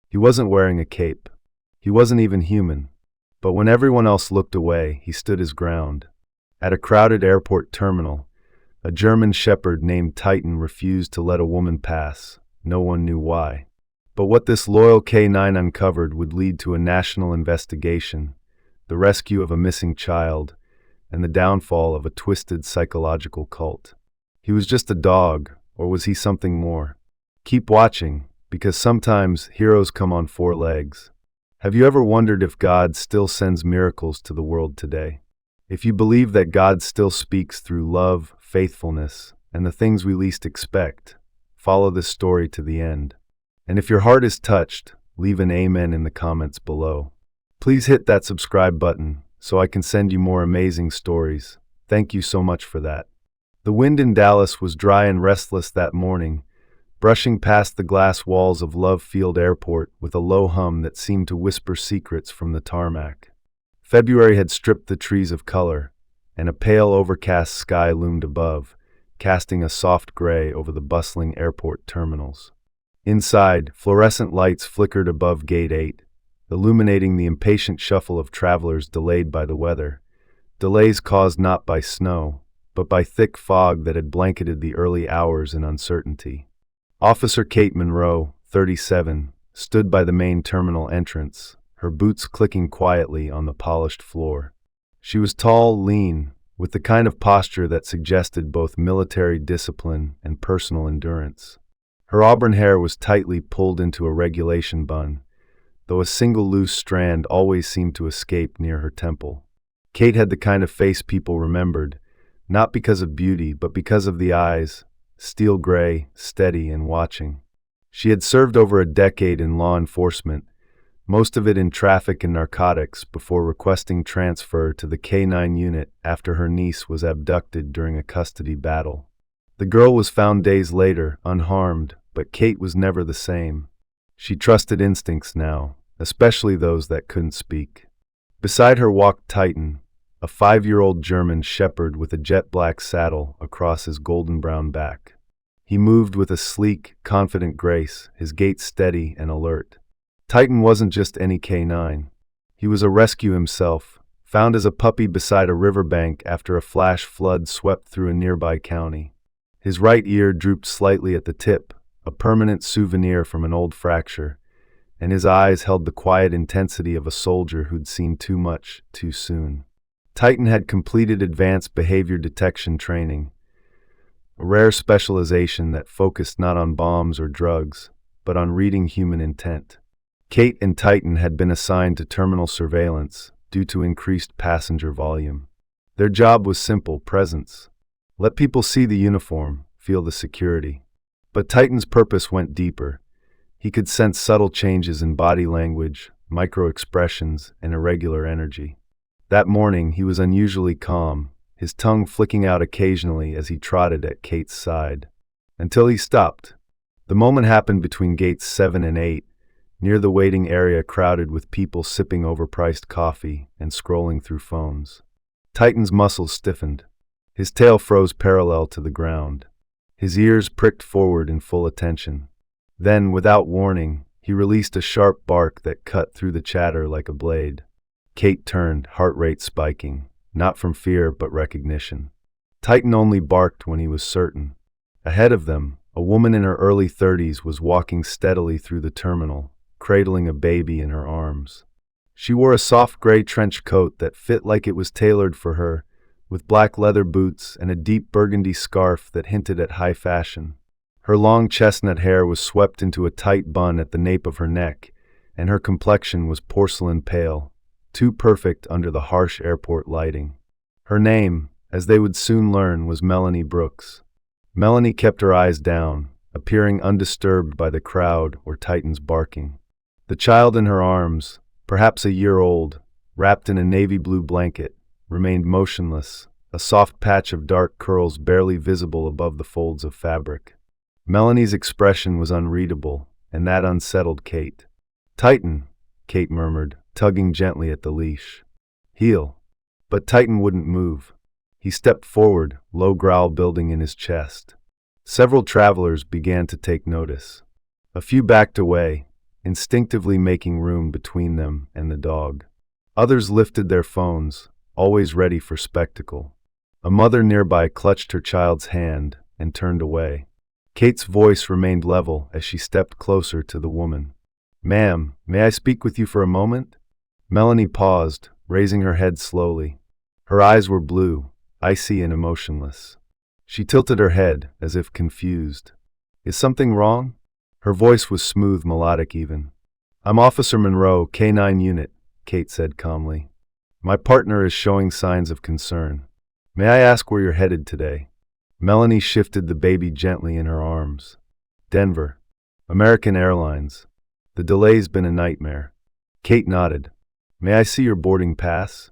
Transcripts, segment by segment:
He wasn't wearing a cape. He wasn't even human. But when everyone else looked away, he stood his ground. At a crowded airport terminal, a German shepherd named Titan refused to let a woman pass. No one knew why. But what this loyal canine uncovered would lead to a national investigation, the rescue of a missing child, and the downfall of a twisted psychological cult. He was just a dog, or was he something more? Keep watching, because sometimes heroes come on four legs. Have you ever wondered if God still sends miracles to the world today? If you believe that God still speaks through love, faithfulness, and the things we least expect, follow this story to the end. And if your heart is touched, leave an amen in the comments below. Please hit that subscribe button so I can send you more amazing stories. Thank you so much for that. The wind in Dallas was dry and restless that morning, brushing past the glass walls of Love Field Airport with a low hum that seemed to whisper secrets from the tarmac. February had stripped the trees of color, and a pale overcast sky loomed above, casting a soft gray over the bustling airport terminals. Inside, fluorescent lights flickered above Gate 8, illuminating the impatient shuffle of travelers delayed by the weather, delays caused not by snow, but by thick fog that had blanketed the early hours in uncertainty. Officer Kate Monroe, 37, stood by the main terminal entrance, her boots clicking quietly on the polished floor. She was tall, lean, with the kind of posture that suggested both military discipline and personal endurance. Her auburn hair was tightly pulled into a regulation bun, though a single loose strand always seemed to escape near her temple. Kate had the kind of face people remembered, not because of beauty, but because of the eyes, steel gray, steady and watching. She had served over a decade in law enforcement, most of it in traffic and narcotics, before requesting transfer to the K-9 unit after her niece was abducted during a custody battle. The girl was found days later, unharmed, but Kate was never the same. She trusted instincts now, especially those that couldn't speak. Beside her walked Titan, a 5-year-old German shepherd with a jet-black saddle across his golden-brown back. He moved with a sleek, confident grace, his gait steady and alert. Titan wasn't just any canine. He was a rescue himself, found as a puppy beside a riverbank after a flash flood swept through a nearby county. His right ear drooped slightly at the tip, a permanent souvenir from an old fracture, and his eyes held the quiet intensity of a soldier who'd seen too much, too soon. Titan had completed advanced behavior detection training, a rare specialization that focused not on bombs or drugs, but on reading human intent. Kate and Titan had been assigned to terminal surveillance due to increased passenger volume. Their job was simple: presence. Let people see the uniform, feel the security. But Titan's purpose went deeper. He could sense subtle changes in body language, micro-expressions, and irregular energy. That morning, he was unusually calm, his tongue flicking out occasionally as he trotted at Kate's side. Until he stopped. The moment happened between gates 7 and 8, near the waiting area crowded with people sipping overpriced coffee and scrolling through phones. Titan's muscles stiffened. His tail froze parallel to the ground. His ears pricked forward in full attention. Then, without warning, he released a sharp bark that cut through the chatter like a blade. Kate turned, heart rate spiking, not from fear but recognition. Titan only barked when he was certain. Ahead of them, a woman in her early 30s was walking steadily through the terminal, cradling a baby in her arms. She wore a soft gray trench coat that fit like it was tailored for her, with black leather boots and a deep burgundy scarf that hinted at high fashion. Her long chestnut hair was swept into a tight bun at the nape of her neck, and her complexion was porcelain pale, too perfect under the harsh airport lighting. Her name, as they would soon learn, was Melanie Brooks. Melanie kept her eyes down, appearing undisturbed by the crowd or Titan's barking. The child in her arms, perhaps a year old, wrapped in a navy blue blanket, remained motionless, a soft patch of dark curls barely visible above the folds of fabric. Melanie's expression was unreadable, and that unsettled Kate. "Titan," Kate murmured, tugging gently at the leash. "Heel." But Titan wouldn't move. He stepped forward, low growl building in his chest. Several travelers began to take notice. A few backed away, instinctively making room between them and the dog. Others lifted their phones, always ready for spectacle. A mother nearby clutched her child's hand and turned away. Kate's voice remained level as she stepped closer to the woman. "Ma'am, may I speak with you for a moment?" Melanie paused, raising her head slowly. Her eyes were blue, icy and emotionless. She tilted her head, as if confused. "Is something wrong?" Her voice was smooth, melodic even. "I'm Officer Monroe, Canine Unit," Kate said calmly. "My partner is showing signs of concern. May I ask where you're headed today?" Melanie shifted the baby gently in her arms. "Denver. American Airlines. The delay's been a nightmare." Kate nodded. "May I see your boarding pass?"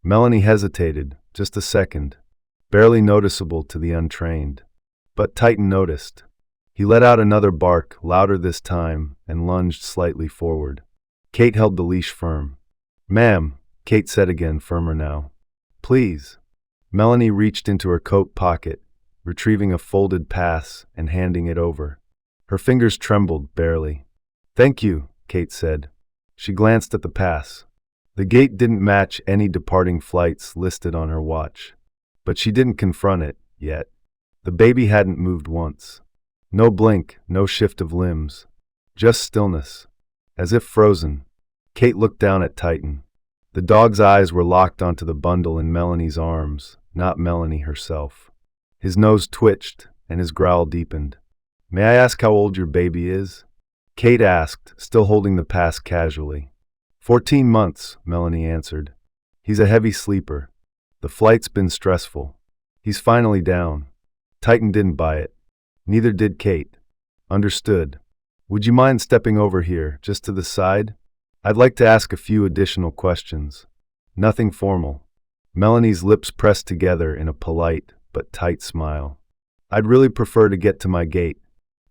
Melanie hesitated, just a second, barely noticeable to the untrained. But Titan noticed. He let out another bark, louder this time, and lunged slightly forward. Kate held the leash firm. "Ma'am," Kate said again, firmer now. "Please." Melanie reached into her coat pocket, retrieving a folded pass and handing it over. Her fingers trembled, barely. "Thank you," Kate said. She glanced at the pass. The gate didn't match any departing flights listed on her watch. But she didn't confront it, yet. The baby hadn't moved once. No blink, no shift of limbs. Just stillness. As if frozen. Kate looked down at Titan. The dog's eyes were locked onto the bundle in Melanie's arms, not Melanie herself. His nose twitched, and his growl deepened. "May I ask how old your baby is?" Kate asked, still holding the pass casually. 14 months, Melanie answered. "He's a heavy sleeper. The flight's been stressful. He's finally down." Titan didn't buy it. Neither did Kate. "Understood. Would you mind stepping over here, just to the side? I'd like to ask a few additional questions." "Nothing formal." Melanie's lips pressed together in a polite but tight smile. "I'd really prefer to get to my gate.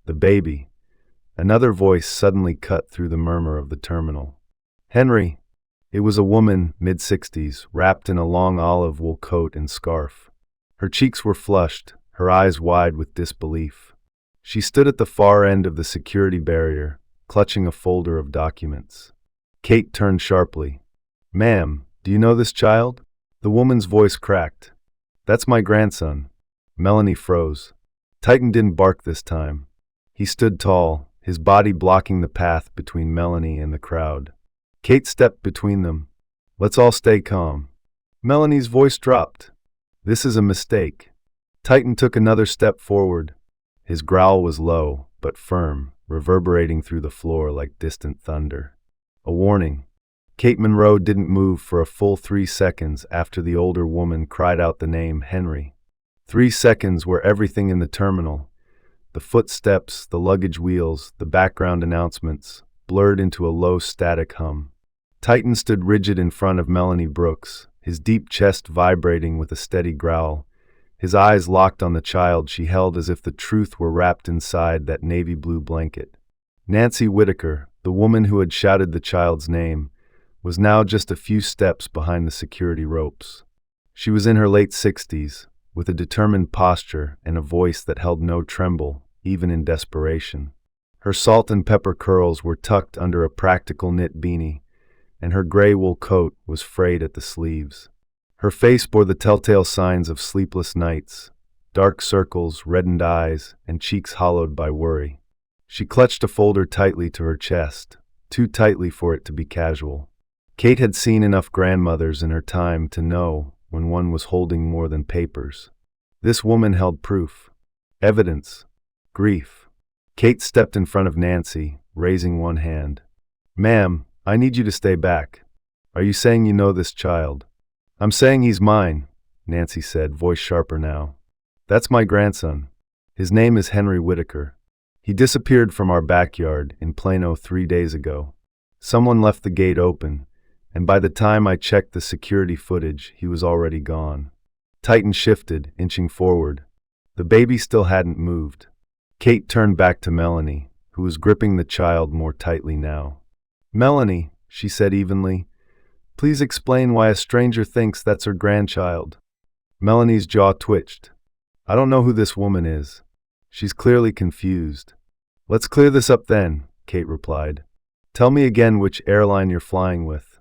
The baby." Another voice suddenly cut through the murmur of the terminal. "Henry." It was a woman, mid-60s, wrapped in a long olive wool coat and scarf. Her cheeks were flushed, her eyes wide with disbelief. She stood at the far end of the security barrier, clutching a folder of documents. Kate turned sharply. "Ma'am, do you know this child?" The woman's voice cracked. "That's my grandson." Melanie froze. Titan didn't bark this time. He stood tall, his body blocking the path between Melanie and the crowd. Kate stepped between them. "Let's all stay calm." Melanie's voice dropped. "This is a mistake." Titan took another step forward. His growl was low, but firm, reverberating through the floor like distant thunder. A warning. Kate Monroe didn't move for a full 3 seconds after the older woman cried out the name Henry. 3 seconds where everything in the terminal, the footsteps, the luggage wheels, the background announcements, blurred into a low static hum. Titan stood rigid in front of Melanie Brooks, his deep chest vibrating with a steady growl, his eyes locked on the child she held as if the truth were wrapped inside that navy blue blanket. Nancy Whitaker, the woman who had shouted the child's name, was now just a few steps behind the security ropes. She was in her late 60s, with a determined posture and a voice that held no tremble, even in desperation. Her salt and pepper curls were tucked under a practical knit beanie, and her gray wool coat was frayed at the sleeves. Her face bore the telltale signs of sleepless nights, dark circles, reddened eyes, and cheeks hollowed by worry. She clutched a folder tightly to her chest, too tightly for it to be casual. Kate had seen enough grandmothers in her time to know when one was holding more than papers. This woman held proof, evidence, grief. Kate stepped in front of Nancy, raising one hand. "Ma'am, I need you to stay back. Are you saying you know this child?" "I'm saying he's mine," Nancy said, voice sharper now. "That's my grandson. His name is Henry Whitaker. He disappeared from our backyard in Plano 3 days ago. Someone left the gate open, and by the time I checked the security footage, he was already gone." Titan shifted, inching forward. The baby still hadn't moved. Kate turned back to Melanie, who was gripping the child more tightly now. "Melanie," she said evenly, "please explain why a stranger thinks that's her grandchild." Melanie's jaw twitched. "I don't know who this woman is. She's clearly confused." "Let's clear this up then," Kate replied. Tell me again which airline you're flying with.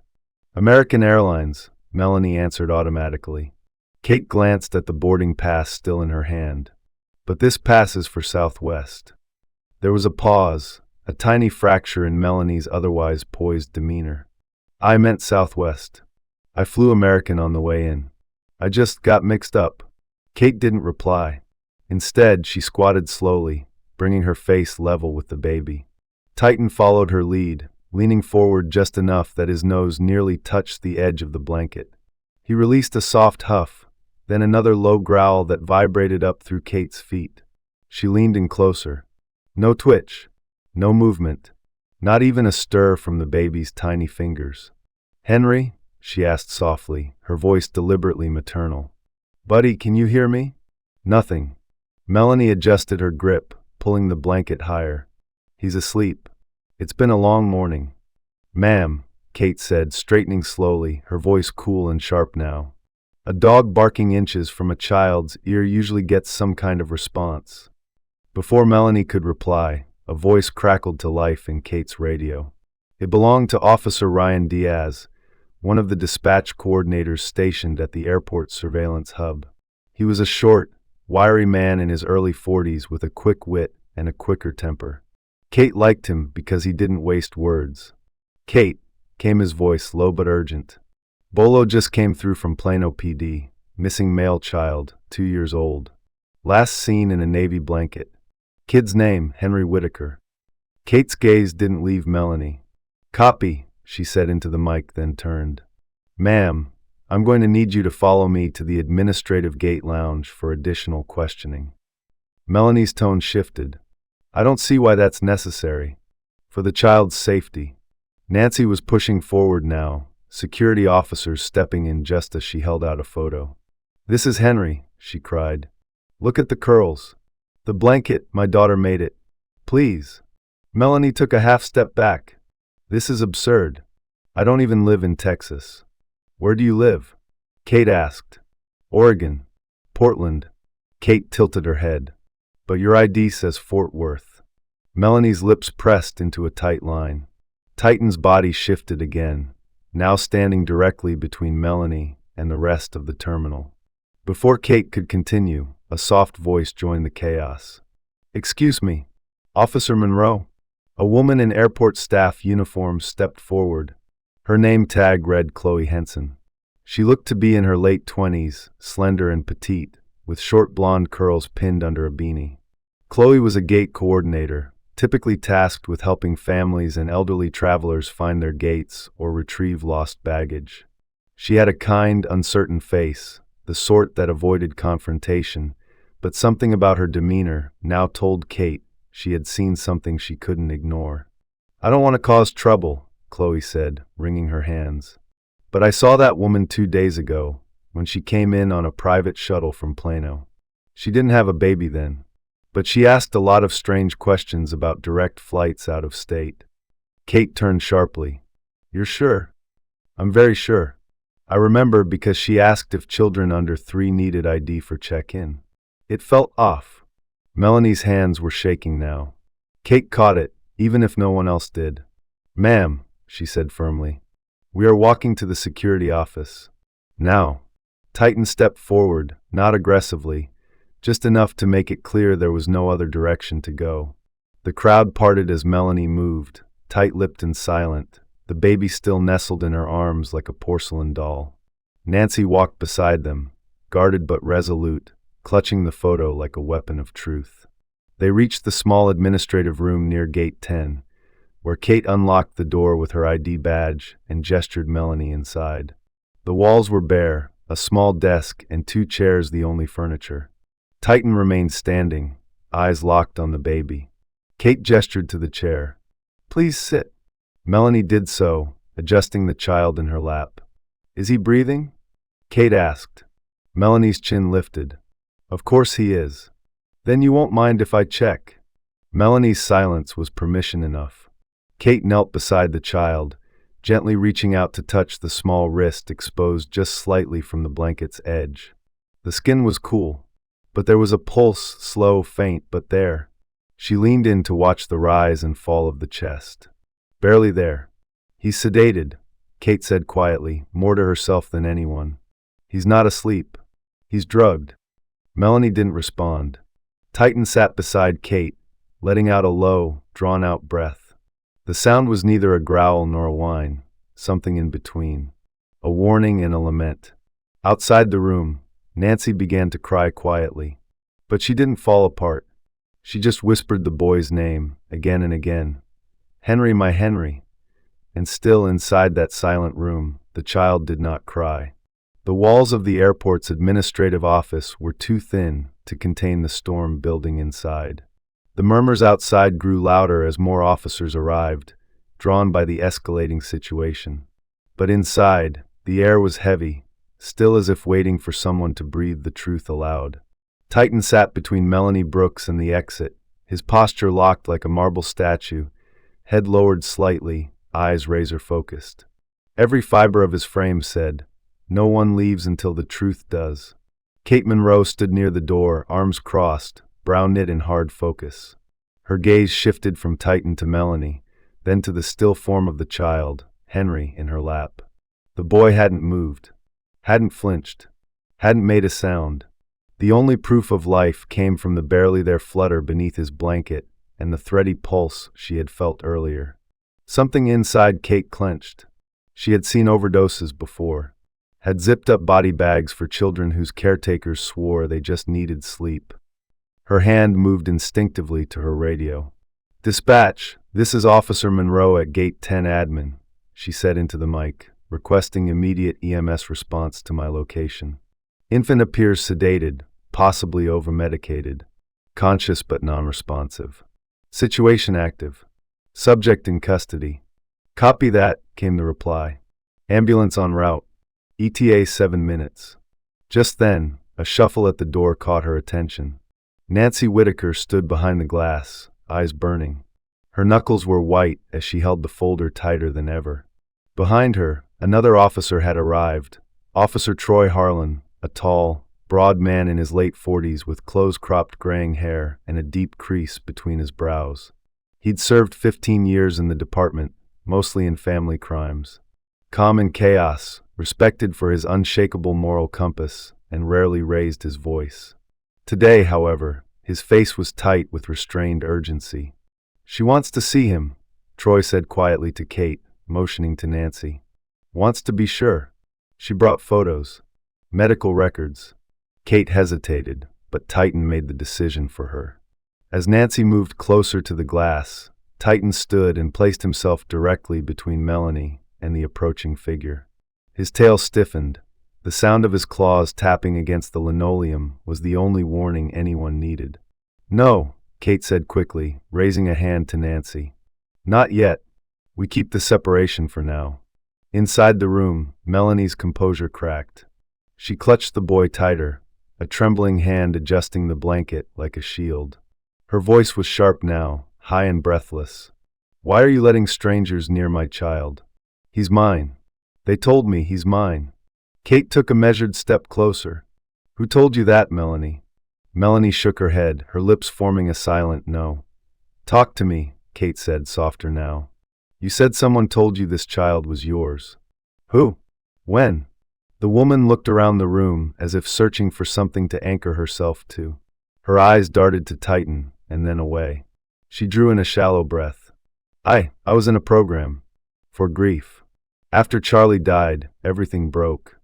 American Airlines, Melanie answered automatically. Kate glanced at the boarding pass still in her hand. But this pass is for Southwest. There was a pause, a tiny fracture in Melanie's otherwise poised demeanor. I meant Southwest. I flew American on the way in. I just got mixed up. Kate didn't reply. Instead, she squatted slowly, bringing her face level with the baby. Titan followed her lead, leaning forward just enough that his nose nearly touched the edge of the blanket. He released a soft huff, then another low growl that vibrated up through Kate's feet. She leaned in closer. No twitch, no movement, not even a stir from the baby's tiny fingers. "Henry?" she asked softly, her voice deliberately maternal. "Buddy, can you hear me?" "Nothing." Melanie adjusted her grip, pulling the blanket higher. "He's asleep. It's been a long morning." "Ma'am," Kate said, straightening slowly, her voice cool and sharp now. A dog barking inches from a child's ear usually gets some kind of response. Before Melanie could reply, a voice crackled to life in Kate's radio. It belonged to Officer Ryan Diaz, one of the dispatch coordinators stationed at the airport surveillance hub. He was a short, wiry man in his early 40s with a quick wit and a quicker temper. Kate liked him because he didn't waste words. "Kate," came his voice, low but urgent. "Bolo just came through from Plano PD, missing male child, 2 years old. Last seen in a navy blanket. Kid's name, Henry Whitaker." Kate's gaze didn't leave Melanie. "Copy," she said into the mic, then turned. "Ma'am, I'm going to need you to follow me to the administrative gate lounge for additional questioning." Melanie's tone shifted. "I don't see why that's necessary. For the child's safety." Nancy was pushing forward now, security officers stepping in just as she held out a photo. "This is Henry," she cried. "Look at the curls. The blanket, my daughter made it. Please." Melanie took a half step back. "This is absurd. I don't even live in Texas." "Where do you live?" Kate asked. "Oregon. Portland." Kate tilted her head. "But your ID says Fort Worth." Melanie's lips pressed into a tight line. Titan's body shifted again, now standing directly between Melanie and the rest of the terminal. Before Kate could continue, a soft voice joined the chaos. "Excuse me, Officer Monroe?" A woman in airport staff uniform stepped forward. Her name tag read Chloe Henson. She looked to be in her late 20s, slender and petite, with short blonde curls pinned under a beanie. Chloe was a gate coordinator, typically tasked with helping families and elderly travelers find their gates or retrieve lost baggage. She had a kind, uncertain face, the sort that avoided confrontation, but something about her demeanor now told Kate she had seen something she couldn't ignore. "I don't want to cause trouble," Chloe said, wringing her hands. "But I saw that woman 2 days ago, when she came in on a private shuttle from Plano. She didn't have a baby then, but she asked a lot of strange questions about direct flights out of state." Kate turned sharply. "You're sure?" "I'm very sure. I remember because she asked if children under 3 needed ID for check-in. It felt off." Melanie's hands were shaking now. Kate caught it, even if no one else did. "Ma'am," she said firmly, "we are walking to the security office. Now." Titan stepped forward, not aggressively, just enough to make it clear there was no other direction to go. The crowd parted as Melanie moved, tight-lipped and silent, the baby still nestled in her arms like a porcelain doll. Nancy walked beside them, guarded but resolute, clutching the photo like a weapon of truth. They reached the small administrative room near Gate 10, where Kate unlocked the door with her ID badge and gestured Melanie inside. The walls were bare, a small desk and 2 chairs the only furniture. Titan remained standing, eyes locked on the baby. Kate gestured to the chair. "Please sit." Melanie did so, adjusting the child in her lap. "Is he breathing?" Kate asked. Melanie's chin lifted. "Of course he is." "Then you won't mind if I check." Melanie's silence was permission enough. Kate knelt beside the child, gently reaching out to touch the small wrist exposed just slightly from the blanket's edge. The skin was cool, but there was a pulse, slow, faint, but there. She leaned in to watch the rise and fall of the chest. Barely there. He's sedated, Kate said quietly, more to herself than anyone. He's not asleep. He's drugged. Melanie didn't respond. Titan sat beside Kate, letting out a low, drawn-out breath. The sound was neither a growl nor a whine, something in between. A warning and a lament. Outside the room, Nancy began to cry quietly. But she didn't fall apart. She just whispered the boy's name, again and again. Henry, my Henry. And still inside that silent room, the child did not cry. The walls of the airport's administrative office were too thin to contain the storm building inside. The murmurs outside grew louder as more officers arrived, drawn by the escalating situation. But inside, the air was heavy, still as if waiting for someone to breathe the truth aloud. Titan sat between Melanie Brooks and the exit, his posture locked like a marble statue, head lowered slightly, eyes razor-focused. Every fiber of his frame said, "No one leaves until the truth does." Kate Monroe stood near the door, arms crossed, brow knit in hard focus. Her gaze shifted from Titan to Melanie, then to the still form of the child, Henry, in her lap. The boy hadn't moved, hadn't flinched, hadn't made a sound. The only proof of life came from the barely there flutter beneath his blanket and the thready pulse she had felt earlier. Something inside Kate clenched. She had seen overdoses before, had zipped up body bags for children whose caretakers swore they just needed sleep. Her hand moved instinctively to her radio. "Dispatch, this is Officer Monroe at Gate 10 Admin," she said into the mic, requesting immediate EMS response to my location. "Infant appears sedated, possibly overmedicated. Conscious but non-responsive. Situation active. Subject in custody." "Copy that," came the reply. "Ambulance en route. ETA 7 minutes. Just then, a shuffle at the door caught her attention. Nancy Whitaker stood behind the glass, eyes burning. Her knuckles were white as she held the folder tighter than ever. Behind her, another officer had arrived, Officer Troy Harlan, a tall, broad man in his late 40s with close-cropped graying hair and a deep crease between his brows. He'd served 15 years in the department, mostly in family crimes. Calm in chaos, respected for his unshakable moral compass, and rarely raised his voice. Today, however, his face was tight with restrained urgency. "She wants to see him," Troy said quietly to Kate, motioning to Nancy. "Wants to be sure." She brought photos, medical records. Kate hesitated, but Titan made the decision for her. As Nancy moved closer to the glass, Titan stood and placed himself directly between Melanie and the approaching figure. His tail stiffened. The sound of his claws tapping against the linoleum was the only warning anyone needed. "No," Kate said quickly, raising a hand to Nancy. "Not yet. We keep the separation for now." Inside the room, Melanie's composure cracked. She clutched the boy tighter, a trembling hand adjusting the blanket like a shield. Her voice was sharp now, high and breathless. "Why are you letting strangers near my child? He's mine. They told me he's mine." Kate took a measured step closer. "Who told you that, Melanie?" Melanie shook her head, her lips forming a silent no. "Talk to me," Kate said, softer now. "You said someone told you this child was yours." "Who? When?" The woman looked around the room as if searching for something to anchor herself to. Her eyes darted to Titan, and then away. She drew in a shallow breath. I was in a program. For grief. After Charlie died, everything broke.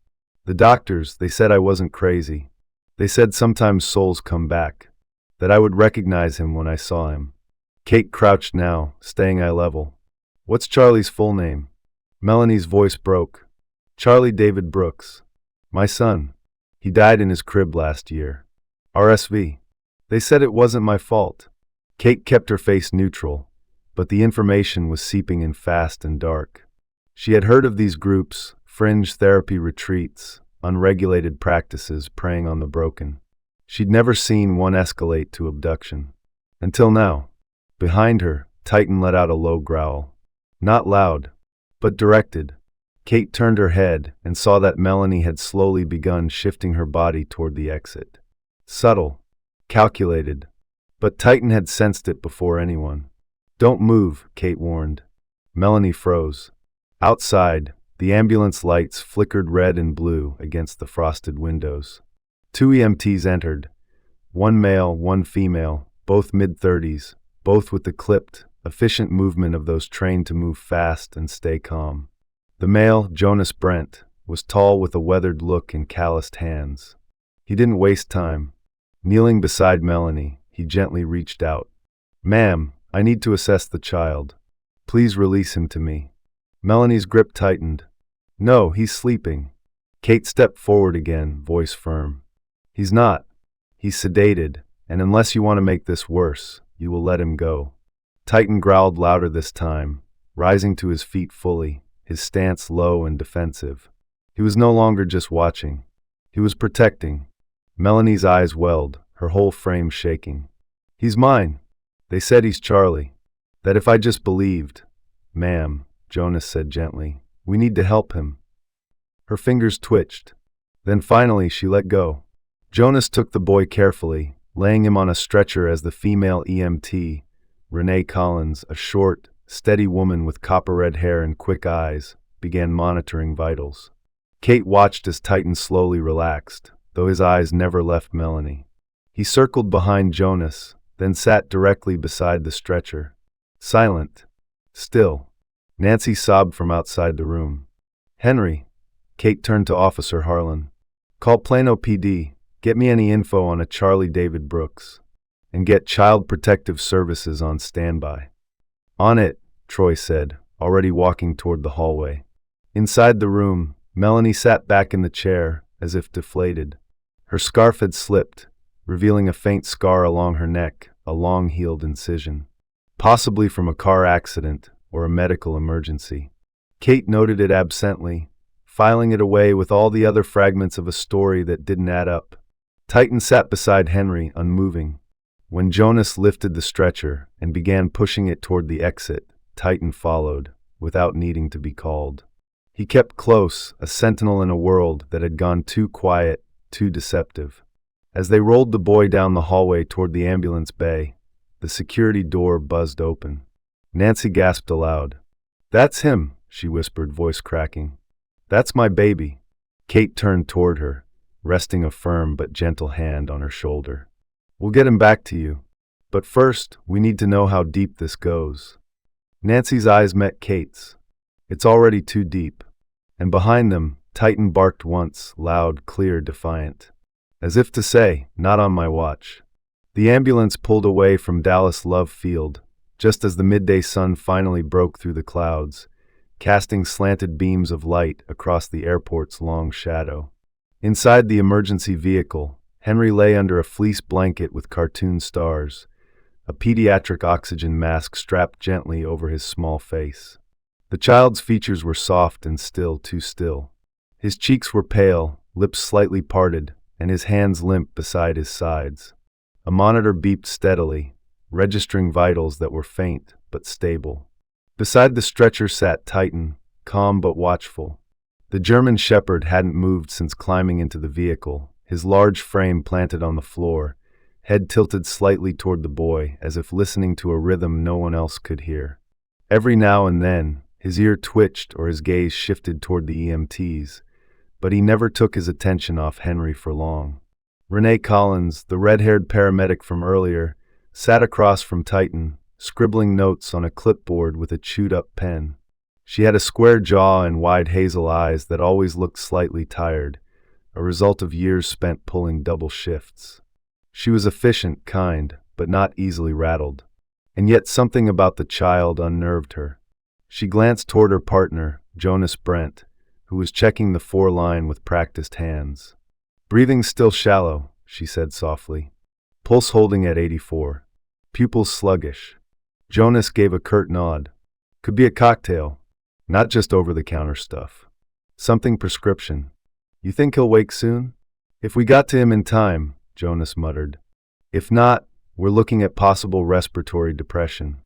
The doctors, they said I wasn't crazy. They said sometimes souls come back. That I would recognize him when I saw him." Kate crouched now, staying eye level. "What's Charlie's full name?" Melanie's voice broke. "Charlie David Brooks. My son. He died in his crib last year. RSV. They said it wasn't my fault." Kate kept her face neutral, but the information was seeping in fast and dark. She had heard of these groups, fringe therapy retreats, unregulated practices preying on the broken. She'd never seen one escalate to abduction. Until now. Behind her, Titan let out a low growl. Not loud, but directed. Kate turned her head and saw that Melanie had slowly begun shifting her body toward the exit. Subtle, calculated, but Titan had sensed it before anyone. "Don't move," Kate warned. Melanie froze. Outside, the ambulance lights flickered red and blue against the frosted windows. 2 EMTs entered. One male, one female, both mid-30s, both with the clipped, efficient movement of those trained to move fast and stay calm. The male, Jonas Brent, was tall with a weathered look and calloused hands. He didn't waste time. Kneeling beside Melanie, he gently reached out. "Ma'am, I need to assess the child. Please release him to me." Melanie's grip tightened. "No, he's sleeping." Kate stepped forward again, voice firm. "He's not. He's sedated, and unless you want to make this worse, you will let him go." Titan growled louder this time, rising to his feet fully, his stance low and defensive. He was no longer just watching. He was protecting. Melanie's eyes welled, her whole frame shaking. "He's mine. They said he's Charlie. That if I just believed." "Ma'am," Jonas said gently, "we need to help him." Her fingers twitched. Then finally she let go. Jonas took the boy carefully, laying him on a stretcher as the female EMT, Renee Collins, a short, steady woman with copper-red hair and quick eyes, began monitoring vitals. Kate watched as Titan slowly relaxed, though his eyes never left Melanie. He circled behind Jonas, then sat directly beside the stretcher. Silent. Still. Nancy sobbed from outside the room. "Henry." Kate turned to Officer Harlan. "Call Plano PD. Get me any info on a Charlie David Brooks. And get Child Protective Services on standby." "On it," Troy said, already walking toward the hallway. Inside the room, Melanie sat back in the chair, as if deflated. Her scarf had slipped, revealing a faint scar along her neck, a long-healed incision. Possibly from a car accident or a medical emergency. Kate noted it absently, filing it away with all the other fragments of a story that didn't add up. Titan sat beside Henry, unmoving. When Jonas lifted the stretcher and began pushing it toward the exit, Titan followed, without needing to be called. He kept close, a sentinel in a world that had gone too quiet, too deceptive. As they rolled the boy down the hallway toward the ambulance bay, the security door buzzed open. Nancy gasped aloud. "That's him," she whispered, voice cracking. "That's my baby." Kate turned toward her, resting a firm but gentle hand on her shoulder. "We'll get him back to you. But first, we need to know how deep this goes." Nancy's eyes met Kate's. "It's already too deep." And behind them, Titan barked once, loud, clear, defiant. As if to say, "Not on my watch." The ambulance pulled away from Dallas Love Field, just as the midday sun finally broke through the clouds, casting slanted beams of light across the airport's long shadow. Inside the emergency vehicle, Henry lay under a fleece blanket with cartoon stars, a pediatric oxygen mask strapped gently over his small face. The child's features were soft and still, too still. His cheeks were pale, lips slightly parted, and his hands limp beside his sides. A monitor beeped steadily, registering vitals that were faint but stable. Beside the stretcher sat Titan, calm but watchful. The German shepherd hadn't moved since climbing into the vehicle, his large frame planted on the floor, head tilted slightly toward the boy as if listening to a rhythm no one else could hear. Every now and then, his ear twitched or his gaze shifted toward the EMTs, but he never took his attention off Henry for long. Renee Collins, the red-haired paramedic from earlier, sat across from Titan, scribbling notes on a clipboard with a chewed-up pen. She had a square jaw and wide hazel eyes that always looked slightly tired, a result of years spent pulling double shifts. She was efficient, kind, but not easily rattled. And yet something about the child unnerved her. She glanced toward her partner, Jonas Brent, who was checking the 4-line with practiced hands. "Breathing still shallow," she said softly. "Pulse holding at 84. Pupils sluggish." Jonas gave a curt nod. "Could be a cocktail. Not just over-the-counter stuff. Something prescription. You think he'll wake soon?" "If we got to him in time," Jonas muttered. "If not, we're looking at possible respiratory depression."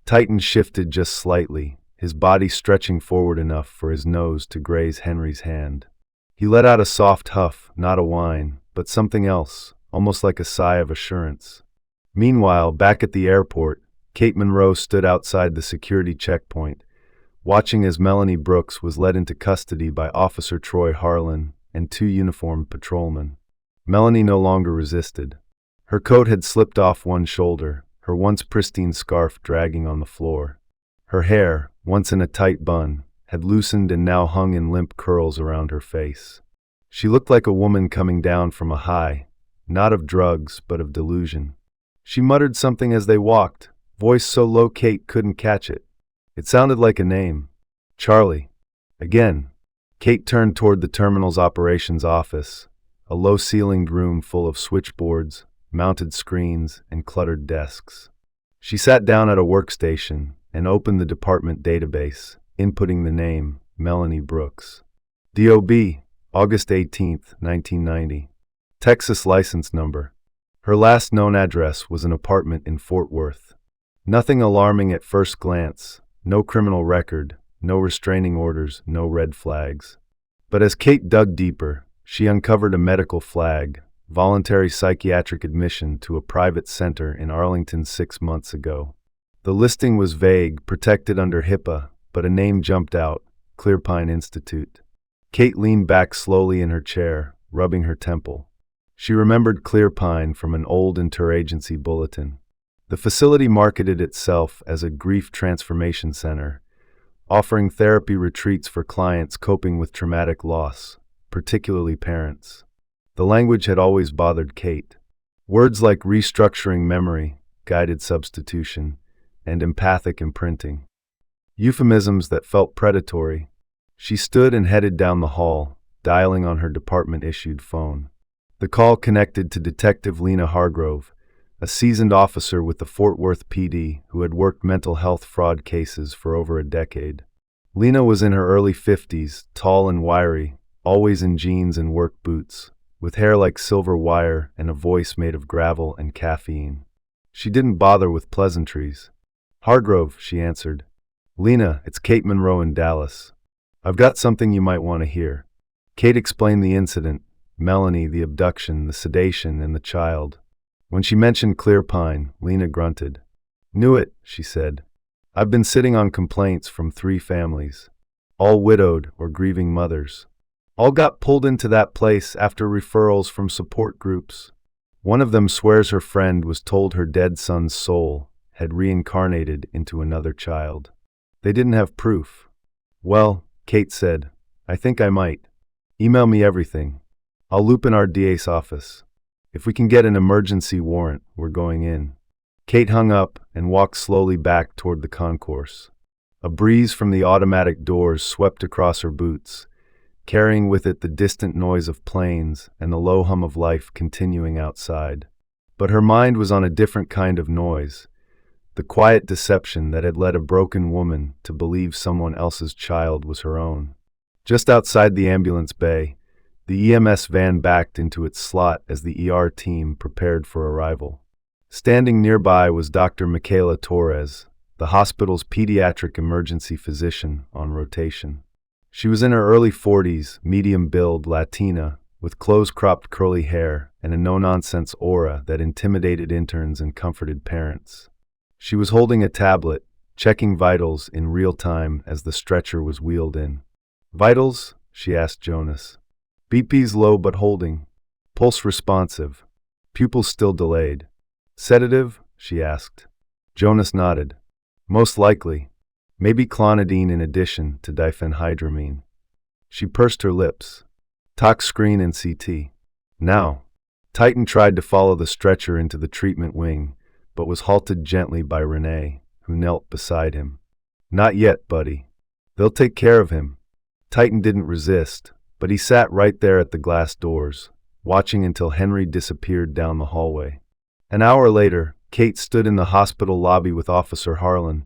Titan shifted just slightly, his body stretching forward enough for his nose to graze Henry's hand. He let out a soft huff, not a whine, but something else, almost like a sigh of assurance. Meanwhile, back at the airport, Kate Monroe stood outside the security checkpoint, watching as Melanie Brooks was led into custody by Officer Troy Harlan and 2 uniformed patrolmen. Melanie no longer resisted. Her coat had slipped off one shoulder, her once pristine scarf dragging on the floor. Her hair, once in a tight bun, had loosened and now hung in limp curls around her face. She looked like a woman coming down from a high, not of drugs, but of delusion. She muttered something as they walked, voice so low Kate couldn't catch it. It sounded like a name. Charlie. Again. Kate turned toward the terminal's operations office, a low-ceilinged room full of switchboards, mounted screens, and cluttered desks. She sat down at a workstation and opened the department database, inputting the name, Melanie Brooks. DOB, August 18, 1990. Texas license number. Her last known address was an apartment in Fort Worth. Nothing alarming at first glance, no criminal record, no restraining orders, no red flags. But as Kate dug deeper, she uncovered a medical flag, voluntary psychiatric admission to a private center in Arlington 6 months ago. The listing was vague, protected under HIPAA, but a name jumped out, Clearpine Institute. Kate leaned back slowly in her chair, rubbing her temple. She remembered Clearpine from an old interagency bulletin. The facility marketed itself as a grief transformation center, offering therapy retreats for clients coping with traumatic loss, particularly parents. The language had always bothered Kate. Words like restructuring memory, guided substitution, and empathic imprinting. Euphemisms that felt predatory. She stood and headed down the hall, dialing on her department-issued phone. The call connected to Detective Lena Hargrove, a seasoned officer with the Fort Worth PD who had worked mental health fraud cases for over a decade. Lena was in her early 50s, tall and wiry, always in jeans and work boots, with hair like silver wire and a voice made of gravel and caffeine. She didn't bother with pleasantries. "Hargrove," she answered. "Lena, it's Kate Monroe in Dallas. I've got something you might want to hear." Kate explained the incident, Melanie, the abduction, the sedation, and the child. When she mentioned Clearpine, Lena grunted. "Knew it," she said. "I've been sitting on complaints from 3 families, all widowed or grieving mothers. All got pulled into that place after referrals from support groups. One of them swears her friend was told her dead son's soul had reincarnated into another child. They didn't have proof." "Well," Kate said, "I think I might. Email me everything. I'll loop in our DA's office. If we can get an emergency warrant, we're going in." Kate hung up and walked slowly back toward the concourse. A breeze from the automatic doors swept across her boots, carrying with it the distant noise of planes and the low hum of life continuing outside. But her mind was on a different kind of noise, the quiet deception that had led a broken woman to believe someone else's child was her own. Just outside the ambulance bay, the EMS van backed into its slot as the ER team prepared for arrival. Standing nearby was Dr. Michaela Torres, the hospital's pediatric emergency physician on rotation. She was in her early 40s, medium-build, Latina, with close-cropped curly hair and a no-nonsense aura that intimidated interns and comforted parents. She was holding a tablet, checking vitals in real time as the stretcher was wheeled in. "Vitals?" she asked Jonas. "BP's low but holding. Pulse responsive. Pupils still delayed." "Sedative?" she asked. Jonas nodded. "Most likely. Maybe clonidine in addition to diphenhydramine." She pursed her lips. "Tox screen and CT. Now." Titan tried to follow the stretcher into the treatment wing, but was halted gently by Renee, who knelt beside him. "Not yet, buddy. They'll take care of him." Titan didn't resist, but he sat right there at the glass doors, watching until Henry disappeared down the hallway. An hour later, Kate stood in the hospital lobby with Officer Harlan,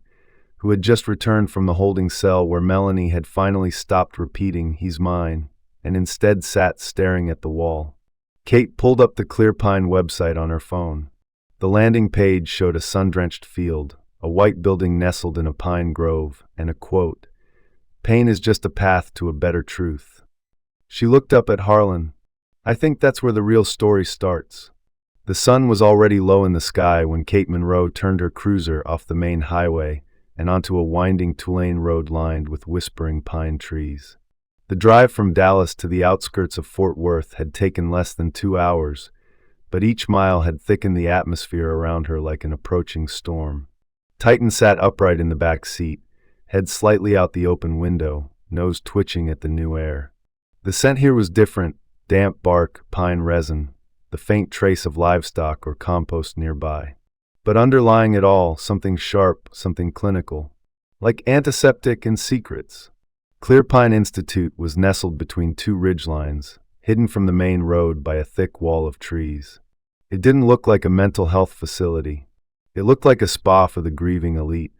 who had just returned from the holding cell where Melanie had finally stopped repeating, "He's mine," and instead sat staring at the wall. Kate pulled up the Clearpine website on her phone. The landing page showed a sun-drenched field, a white building nestled in a pine grove, and a quote, "Pain is just a path to a better truth." She looked up at Harlan. "I think that's where the real story starts." The sun was already low in the sky when Kate Monroe turned her cruiser off the main highway and onto a winding two-lane road lined with whispering pine trees. The drive from Dallas to the outskirts of Fort Worth had taken less than 2 hours, but each mile had thickened the atmosphere around her like an approaching storm. Titan sat upright in the back seat, head slightly out the open window, nose twitching at the new air. The scent here was different: damp bark, pine resin, the faint trace of livestock or compost nearby. But underlying it all, something sharp, something clinical, like antiseptic and secrets. Clear Pine Institute was nestled between two ridgelines, hidden from the main road by a thick wall of trees. It didn't look like a mental health facility. It looked like a spa for the grieving elite.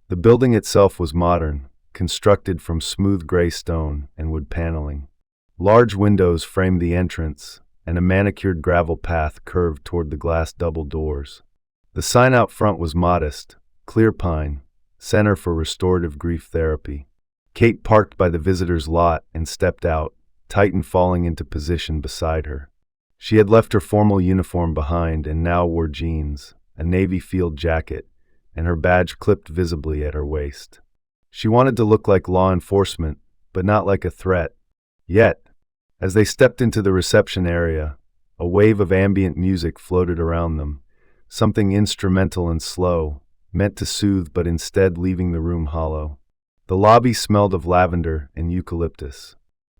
The building itself was modern, constructed from smooth gray stone and wood paneling. Large windows framed the entrance, and a manicured gravel path curved toward the glass double doors. The sign out front was modest: Clear Pine, Center for Restorative Grief Therapy. Kate parked by the visitor's lot and stepped out, Titan falling into position beside her. She had left her formal uniform behind and now wore jeans, a navy field jacket, and her badge clipped visibly at her waist. She wanted to look like law enforcement, but not like a threat. Yet, as they stepped into the reception area, a wave of ambient music floated around them, something instrumental and slow, meant to soothe but instead leaving the room hollow. The lobby smelled of lavender and eucalyptus.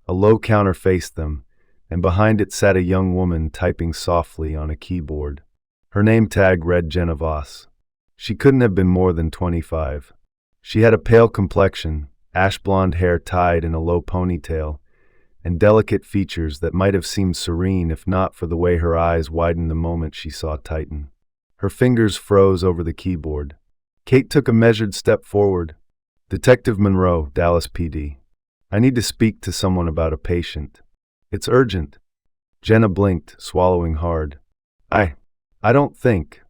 A low counter faced them, and behind it sat a young woman typing softly on a keyboard. Her name tag read Jenna Voss. She couldn't have been more than 25. She had a pale complexion, ash blonde hair tied in a low ponytail, and delicate features that might have seemed serene if not for the way her eyes widened the moment she saw Titan. Her fingers froze over the keyboard. Kate took a measured step forward. "Detective Monroe, Dallas PD. I need to speak to someone about a patient. It's urgent." Jenna blinked, swallowing hard. I don't think,"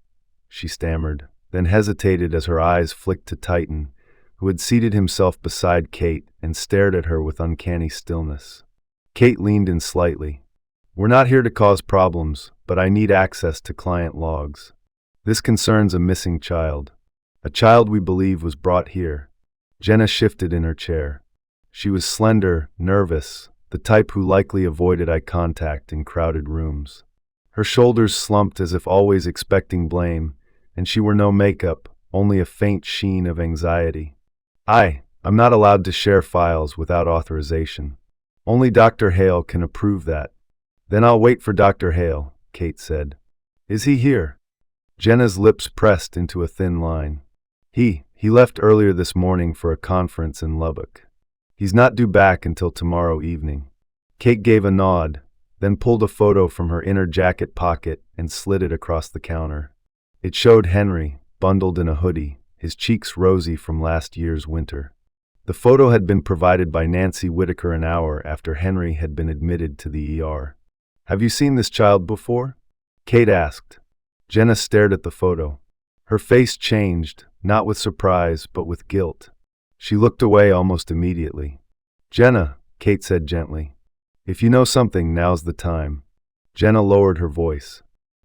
she stammered, then hesitated as her eyes flicked to Titan, who had seated himself beside Kate and stared at her with uncanny stillness. Kate leaned in slightly. "We're not here to cause problems, but I need access to client logs. This concerns a missing child. A child we believe was brought here." Jenna shifted in her chair. She was slender, nervous, the type who likely avoided eye contact in crowded rooms. Her shoulders slumped as if always expecting blame, and she wore no makeup, only a faint sheen of anxiety. I'm not allowed to share files without authorization. Only Dr. Hale can approve that." "Then I'll wait for Dr. Hale," Kate said. "Is he here?" Jenna's lips pressed into a thin line. He left earlier this morning for a conference in Lubbock. He's not due back until tomorrow evening." Kate gave a nod, then pulled a photo from her inner jacket pocket and slid it across the counter. It showed Henry, bundled in a hoodie, his cheeks rosy from last year's winter. The photo had been provided by Nancy Whitaker an hour after Henry had been admitted to the ER. "Have you seen this child before?" Kate asked. Jenna stared at the photo. Her face changed, not with surprise, but with guilt. She looked away almost immediately. "Jenna," Kate said gently, "if you know something, now's the time." Jenna lowered her voice.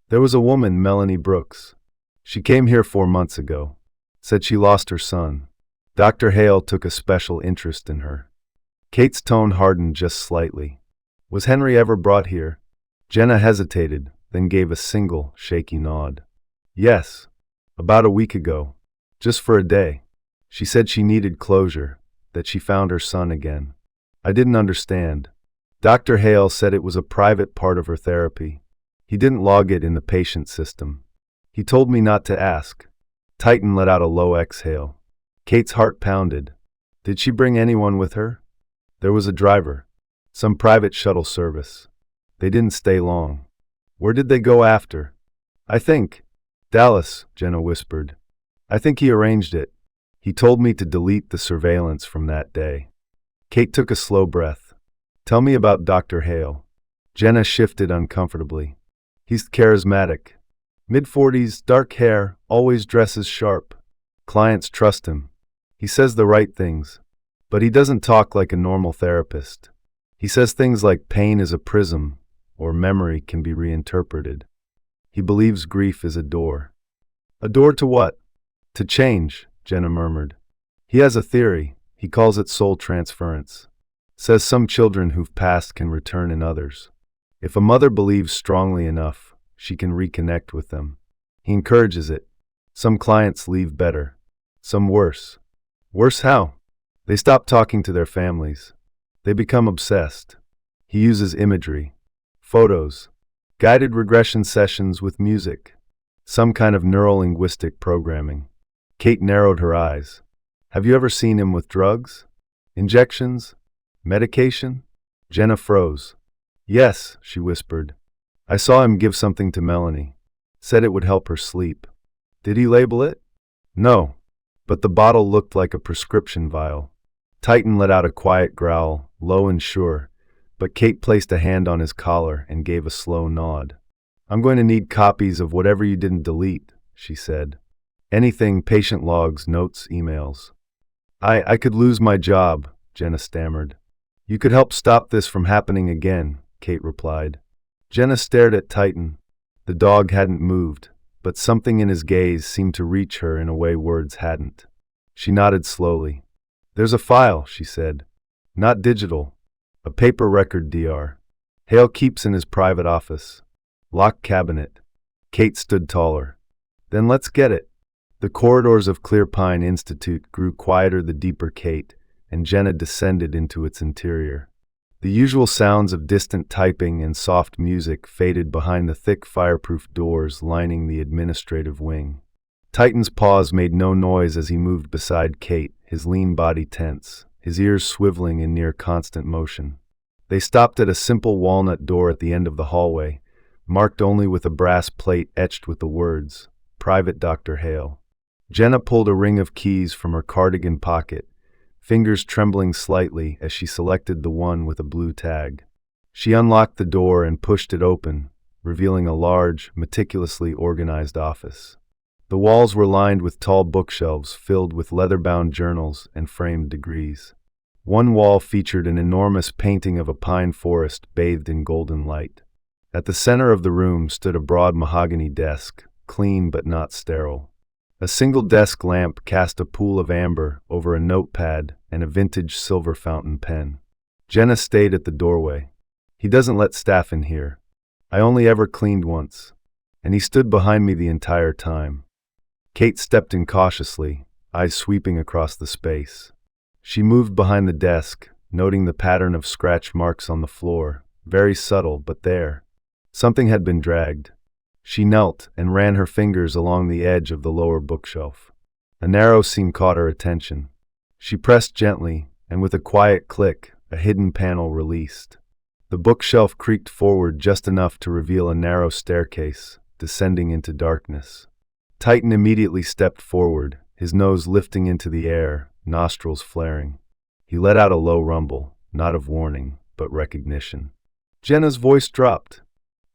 "There was a woman, Melanie Brooks. She came here 4 months ago. Said she lost her son. Dr. Hale took a special interest in her." Kate's tone hardened just slightly. "Was Henry ever brought here?" Jenna hesitated, then gave a single, shaky nod. "Yes. About a week ago. Just for a day. She said she needed closure, that she found her son again. I didn't understand. Dr. Hale said it was a private part of her therapy. He didn't log it in the patient system. He told me not to ask." Titan let out a low exhale. Kate's heart pounded. Did she bring anyone with her? There was a driver. Some private shuttle service. They didn't stay long. Where did they go after? "I think Dallas," Jenna whispered. "I think he arranged it. He told me to delete the surveillance from that day." Kate took a slow breath. "Tell me about Dr. Hale." Jenna shifted uncomfortably. "He's charismatic. Mid-40s, dark hair, always dresses sharp. Clients trust him. He says the right things. But he doesn't talk like a normal therapist. He says things like pain is a prism, or memory can be reinterpreted. He believes grief is a door." "A door to what?" "To change," Jenna murmured. He has a theory. He calls it soul transference. Says some children who've passed can return in others. If a mother believes strongly enough, she can reconnect with them. He encourages it. Some clients leave better. Some worse. Worse how? They stop talking to their families. They become obsessed. He uses imagery, photos, guided regression sessions with music, some kind of neuro-linguistic programming. Kate narrowed her eyes. Have you ever seen him with drugs? Injections? Medication? Jenna froze. Yes, she whispered. I saw him give something to Melanie. Said it would help her sleep. Did he label it? No, but the bottle looked like a prescription vial. Titan let out a quiet growl, low and sure, but Kate placed a hand on his collar and gave a slow nod. I'm going to need copies of whatever you didn't delete, she said. Anything, patient logs, notes, emails. I could lose my job, Jenna stammered. You could help stop this from happening again, Kate replied. Jenna stared at Titan. The dog hadn't moved, but something in his gaze seemed to reach her in a way words hadn't. She nodded slowly. There's a file, she said. Not digital. A paper record, Dr. Hale keeps in his private office. Locked cabinet. Kate stood taller. Then let's get it. The corridors of Clear Pine Institute grew quieter the deeper Kate, and Jenna descended into its interior. The usual sounds of distant typing and soft music faded behind the thick fireproof doors lining the administrative wing. Titan's paws made no noise as he moved beside Kate, his lean body tense, his ears swiveling in near constant motion. They stopped at a simple walnut door at the end of the hallway, marked only with a brass plate etched with the words, Private Dr. Hale. Jenna pulled a ring of keys from her cardigan pocket, fingers trembling slightly as she selected the one with a blue tag. She unlocked the door and pushed it open, revealing a large, meticulously organized office. The walls were lined with tall bookshelves filled with leather-bound journals and framed degrees. One wall featured an enormous painting of a pine forest bathed in golden light. At the center of the room stood a broad mahogany desk, clean but not sterile. A single desk lamp cast a pool of amber over a notepad and a vintage silver fountain pen. Jenna stayed at the doorway. He doesn't let staff in here. I only ever cleaned once. And he stood behind me the entire time. Kate stepped in cautiously, eyes sweeping across the space. She moved behind the desk, noting the pattern of scratch marks on the floor, very subtle but there. Something had been dragged. She knelt and ran her fingers along the edge of the lower bookshelf. A narrow seam caught her attention. She pressed gently, and with a quiet click, a hidden panel released. The bookshelf creaked forward just enough to reveal a narrow staircase, descending into darkness. Titan immediately stepped forward, his nose lifting into the air, nostrils flaring. He let out a low rumble, not of warning, but recognition. Jenna's voice dropped.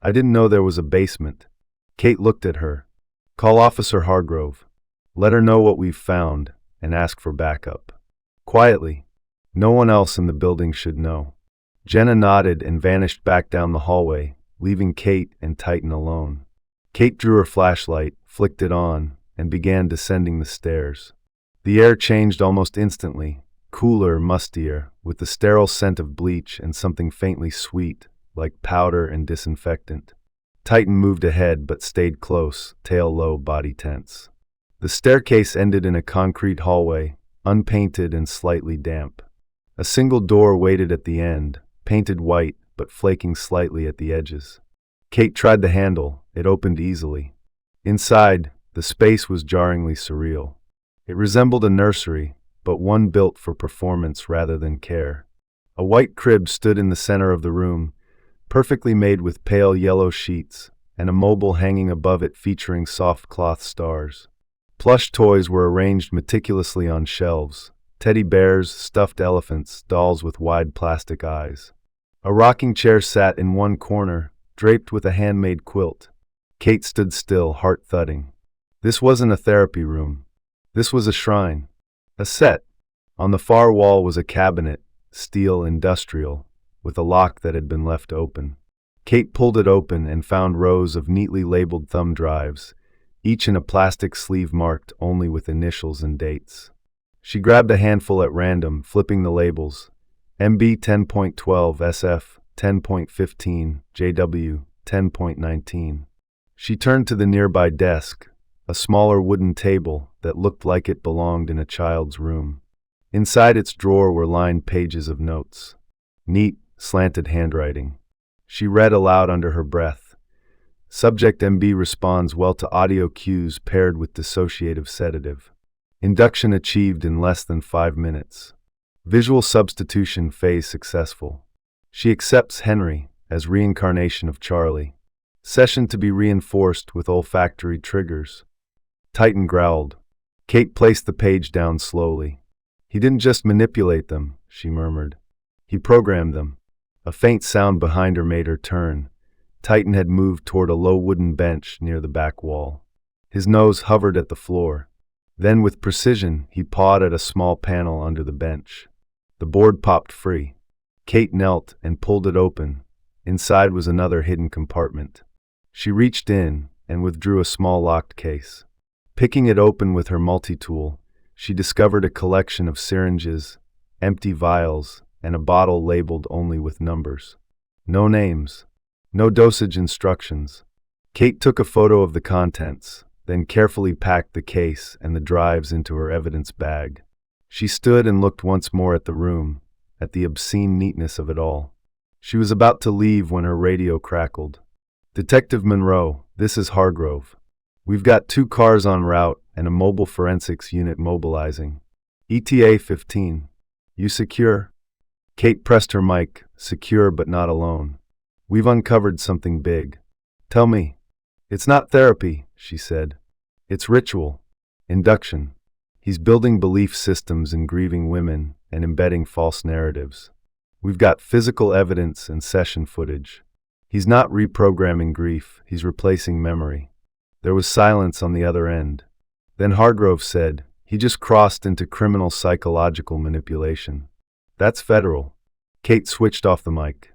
I didn't know there was a basement. Kate looked at her. Call Officer Hargrove. Let her know what we've found, and ask for backup. Quietly. No one else in the building should know. Jenna nodded and vanished back down the hallway, leaving Kate and Titan alone. Kate drew her flashlight, flicked it on, and began descending the stairs. The air changed almost instantly, cooler, mustier, with the sterile scent of bleach and something faintly sweet, like powder and disinfectant. Titan moved ahead but stayed close, tail low, body tense. The staircase ended in a concrete hallway, unpainted and slightly damp. A single door waited at the end, painted white but flaking slightly at the edges. Kate tried the handle. It opened easily. Inside, the space was jarringly surreal. It resembled a nursery, but one built for performance rather than care. A white crib stood in the center of the room, perfectly made with pale yellow sheets, and a mobile hanging above it featuring soft cloth stars. Plush toys were arranged meticulously on shelves. Teddy bears, stuffed elephants, dolls with wide plastic eyes. A rocking chair sat in one corner, draped with a handmade quilt. Kate stood still, heart thudding. This wasn't a therapy room. This was a shrine. A set. On the far wall was a cabinet, steel industrial, with a lock that had been left open. Kate pulled it open and found rows of neatly labeled thumb drives, each in a plastic sleeve marked only with initials and dates. She grabbed a handful at random, flipping the labels. MB 10.12, SF 10.15, JW 10.19. She turned to the nearby desk, a smaller wooden table that looked like it belonged in a child's room. Inside its drawer were lined pages of notes. Neat, slanted handwriting. She read aloud under her breath. Subject MB responds well to audio cues paired with dissociative sedative. Induction achieved in less than 5 minutes. Visual substitution phase successful. She accepts Henry as reincarnation of Charlie. Session to be reinforced with olfactory triggers. Titan growled. Kate placed the page down slowly. He didn't just manipulate them, she murmured. He programmed them. A faint sound behind her made her turn. Titan had moved toward a low wooden bench near the back wall. His nose hovered at the floor. Then with precision, he pawed at a small panel under the bench. The board popped free. Kate knelt and pulled it open. Inside was another hidden compartment. She reached in and withdrew a small locked case. Picking it open with her multi-tool, she discovered a collection of syringes, empty vials, and a bottle labeled only with numbers. No names. No dosage instructions. Kate took a photo of the contents, then carefully packed the case and the drives into her evidence bag. She stood and looked once more at the room, at the obscene neatness of it all. She was about to leave when her radio crackled. Detective Monroe, this is Hargrove. We've got 2 cars en route and a mobile forensics unit mobilizing. ETA 15. You secure? Kate pressed her mic, secure but not alone. We've uncovered something big. Tell me. It's not therapy, she said. It's ritual. Induction. He's building belief systems in grieving women and embedding false narratives. We've got physical evidence and session footage. He's not reprogramming grief, he's replacing memory. There was silence on the other end. Then Hargrove said, he just crossed into criminal psychological manipulation. That's federal. Kate switched off the mic.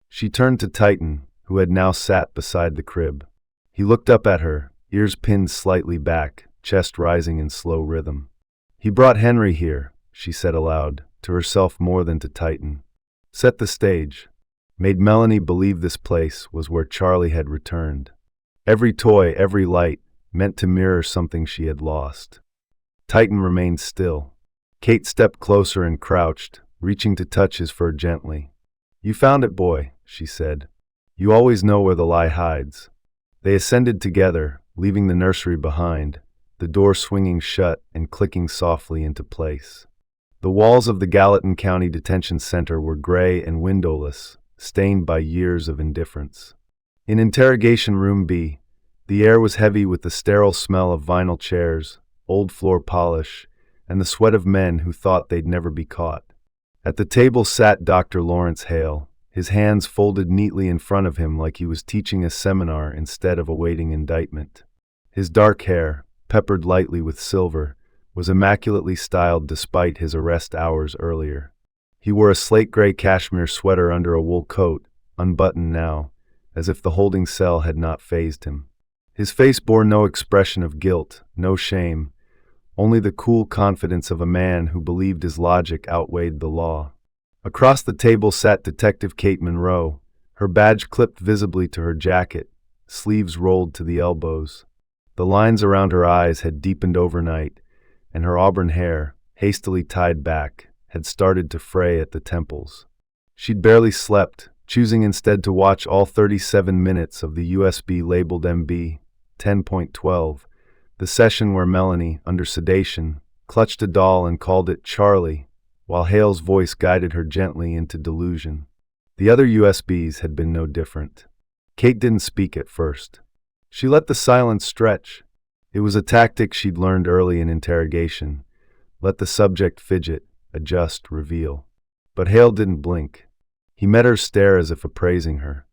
She turned to Titan, who had now sat beside the crib. He looked up at her, ears pinned slightly back, chest rising in slow rhythm. He brought Henry here, she said aloud, to herself more than to Titan. Set the stage. Made Melanie believe this place was where Charlie had returned. Every toy, every light, meant to mirror something she had lost. Titan remained still. Kate stepped closer and crouched, reaching to touch his fur gently. You found it, boy, she said. You always know where the lie hides. They ascended together, leaving the nursery behind, the door swinging shut and clicking softly into place. The walls of the Gallatin County Detention Center were gray and windowless, stained by years of indifference. In Interrogation Room B, the air was heavy with the sterile smell of vinyl chairs, old floor polish, and the sweat of men who thought they'd never be caught. At the table sat Dr. Lawrence Hale, his hands folded neatly in front of him like he was teaching a seminar instead of awaiting indictment. His dark hair, peppered lightly with silver, was immaculately styled despite his arrest hours earlier. He wore a slate-gray cashmere sweater under a wool coat, unbuttoned now, as if the holding cell had not fazed him. His face bore no expression of guilt, no shame, only the cool confidence of a man who believed his logic outweighed the law. Across the table sat Detective Kate Monroe, her badge clipped visibly to her jacket, sleeves rolled to the elbows. The lines around her eyes had deepened overnight, and her auburn hair, hastily tied back, had started to fray at the temples. She'd barely slept, choosing instead to watch all 37 minutes of the USB labeled MB 10.12, the session where Melanie, under sedation, clutched a doll and called it Charlie, while Hale's voice guided her gently into delusion. The other USBs had been no different. Kate didn't speak at first. She let the silence stretch. It was a tactic she'd learned early in interrogation. Let the subject fidget, adjust, reveal. But Hale didn't blink. He met her stare as if appraising her.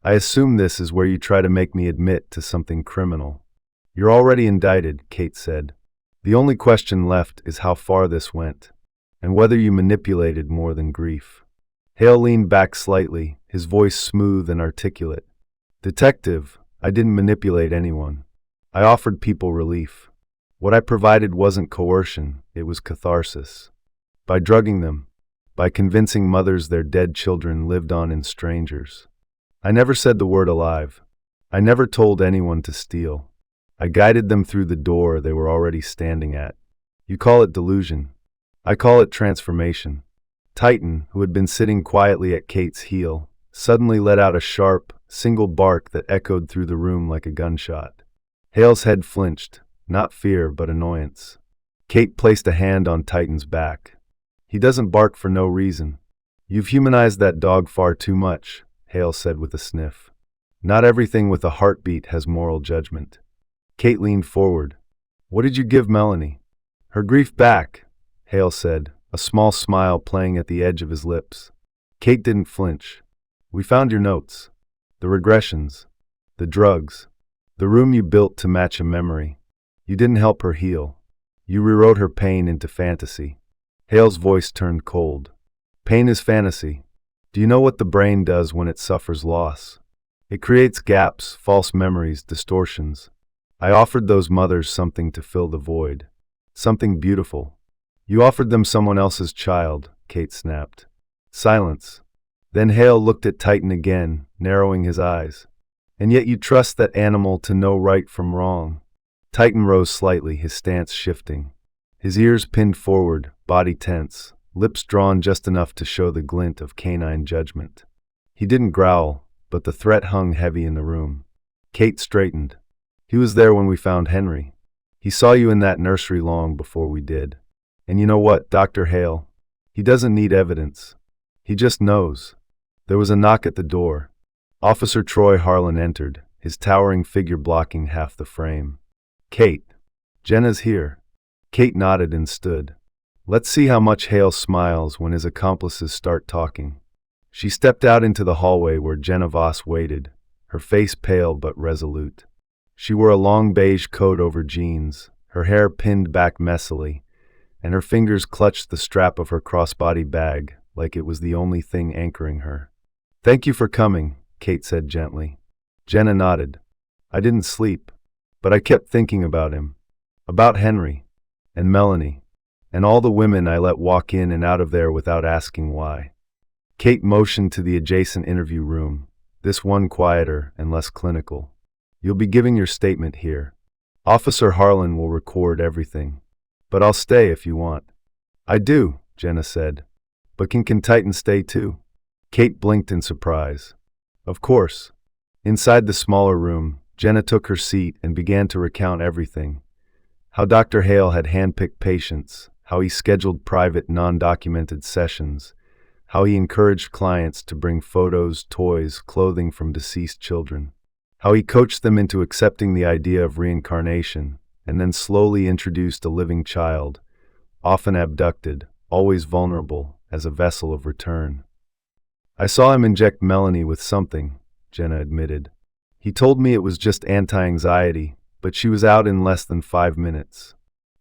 I assume this is where you try to make me admit to something criminal. You're already indicted, Kate said. The only question left is how far this went, and whether you manipulated more than grief. Hale leaned back slightly, his voice smooth and articulate. Detective, I didn't manipulate anyone. I offered people relief. What I provided wasn't coercion, it was catharsis. By drugging them, by convincing mothers their dead children lived on in strangers. I never said the word alive. I never told anyone to steal. I guided them through the door they were already standing at. You call it delusion. I call it transformation. Titan, who had been sitting quietly at Kate's heel, suddenly let out a sharp, single bark that echoed through the room like a gunshot. Hale's head flinched, not fear but annoyance. Kate placed a hand on Titan's back. He doesn't bark for no reason. You've humanized that dog far too much, Hale said with a sniff. Not everything with a heartbeat has moral judgment. Kate leaned forward. What did you give Melanie? Her grief back, Hale said, a small smile playing at the edge of his lips. Kate didn't flinch. We found your notes. The regressions. The drugs. The room you built to match a memory. You didn't help her heal. You rewrote her pain into fantasy. Hale's voice turned cold. Pain is fantasy. Do you know what the brain does when it suffers loss? It creates gaps, false memories, distortions. I offered those mothers something to fill the void. Something beautiful. You offered them someone else's child, Kate snapped. Silence. Then Hale looked at Titan again, narrowing his eyes. And yet you trust that animal to know right from wrong. Titan rose slightly, his stance shifting. His ears pinned forward, body tense, lips drawn just enough to show the glint of canine judgment. He didn't growl, but the threat hung heavy in the room. Kate straightened. He was there when we found Henry. He saw you in that nursery long before we did. And you know what, Dr. Hale? He doesn't need evidence. He just knows. There was a knock at the door. Officer Troy Harlan entered, his towering figure blocking half the frame. Kate. Jenna's here. Kate nodded and stood. Let's see how much Hale smiles when his accomplices start talking. She stepped out into the hallway where Jenna Voss waited, her face pale but resolute. She wore a long beige coat over jeans, her hair pinned back messily, and her fingers clutched the strap of her crossbody bag like it was the only thing anchoring her. Thank you for coming, Kate said gently. Jenna nodded. I didn't sleep, but I kept thinking about him, about Henry, and Melanie, and all the women I let walk in and out of there without asking why. Kate motioned to the adjacent interview room, this one quieter and less clinical. You'll be giving your statement here. Officer Harlan will record everything. But I'll stay if you want. I do, Jenna said. But can Titan stay too? Kate blinked in surprise. Of course. Inside the smaller room, Jenna took her seat and began to recount everything. How Dr. Hale had handpicked patients, how he scheduled private, non-documented sessions, how he encouraged clients to bring photos, toys, clothing from deceased children, how he coached them into accepting the idea of reincarnation, and then slowly introduced a living child, often abducted, always vulnerable, as a vessel of return. I saw him inject Melanie with something, Jenna admitted. He told me it was just anti-anxiety, but she was out in less than 5 minutes.